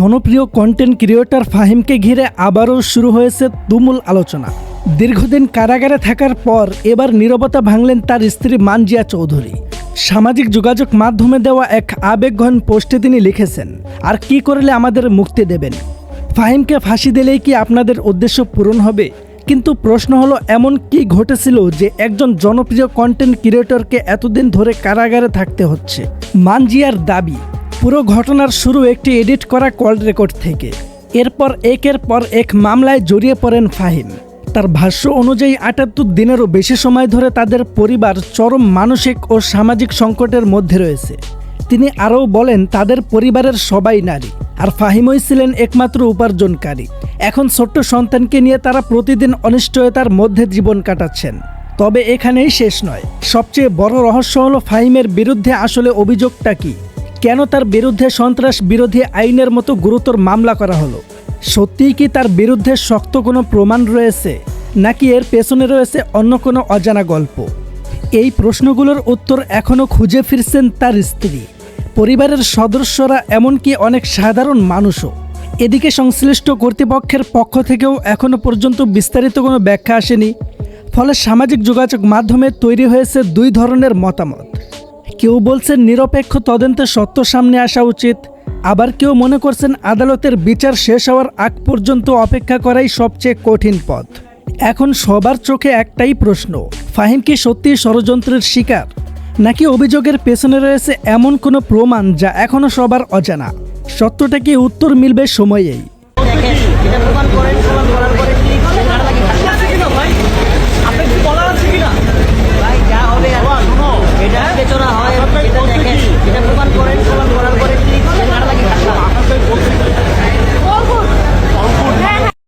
জনপ্রিয় content creator ফাহিমকে ঘিরে আবারও শুরু হয়েছে তুমুল আলোচনা। দীর্ঘদিন কারাগারে থাকার পর এবার নীরবতা ভাঙলেন তার স্ত্রী মানজিয়া চৌধুরী। সামাজিক যোগাযোগ মাধ্যমে দেওয়া এক আবেগঘন পোস্টে তিনি লিখেছেন, আর কি করলে আমাদের মুক্তি দেবেন? ফাহিমকে ফাঁসি দিলেই কি আপনাদের উদ্দেশ্য পূরণ হবে? কিন্তু প্রশ্ন হলো, এমন কি ঘটেছিল যে একজন জনপ্রিয় কন্টেন্ট ক্রিয়েটরকে এতদিন ধরে কারাগারে থাকতে হচ্ছে? মানজিয়ার দাবি, পুরো ঘটনার শুরু একটি এডিট করা কল রেকর্ড থেকে। এরপর একের পর এক মামলায় জড়িয়ে পড়েন ফাহিম। তার ভাষ্য অনুযায়ী ৭৮ দিনেরও বেশি সময় ধরে তাদের পরিবার চরম মানসিক ও সামাজিক সংকটের মধ্যে রয়েছে। তিনি আরও বলেন, তাদের পরিবারের সবাই নারী, আর ফাহিমই ছিলেন একমাত্র উপার্জনকারী। এখন ছোট্ট সন্তানকে নিয়ে তারা প্রতিদিন অনিশ্চয়তার মধ্যে জীবন কাটাচ্ছেন। তবে এখানেই শেষ নয়। সবচেয়ে বড় রহস্য হলো, ফাহিমের বিরুদ্ধে আসলে অভিযোগটা কি? কেন তার বিরুদ্ধে সন্ত্রাস বিরোধী আইনের মতো গুরুতর মামলা করা হলো? সত্যিই কি তার বিরুদ্ধে শক্ত কোনো প্রমাণ রয়েছে, নাকি এর পেছনে রয়েছে অন্য কোনো অজানা গল্প? এই প্রশ্নগুলোর উত্তর এখনও খুঁজে ফিরছেন তার স্ত্রী, পরিবারের সদস্যরা, এমনকি অনেক সাধারণ মানুষও। এদিকে সংশ্লিষ্ট কর্তৃপক্ষের পক্ষ থেকেও এখনও পর্যন্ত বিস্তারিত কোনো ব্যাখ্যা আসেনি। ফলে সামাজিক যোগাযোগ মাধ্যমে তৈরি হয়েছে দুই ধরনের মতামত। কেউ বলছেন নিরপেক্ষ তদন্তে সত্য সামনে আসা উচিত, আবার কেউ মনে করছেন আদালতের বিচার শেষ হওয়ার আগ পর্যন্ত অপেক্ষা করাই সবচেয়ে কঠিন পথ। এখন সবার চোখে একটাই প্রশ্ন, ফাহিম কি সত্যিই ষড়যন্ত্রের শিকার, নাকি অভিযোগের পেছনে রয়েছে এমন কোনো প্রমাণ যা এখনও সবার অজানা? সত্যটা কি উত্তর মিলবে সময়েই।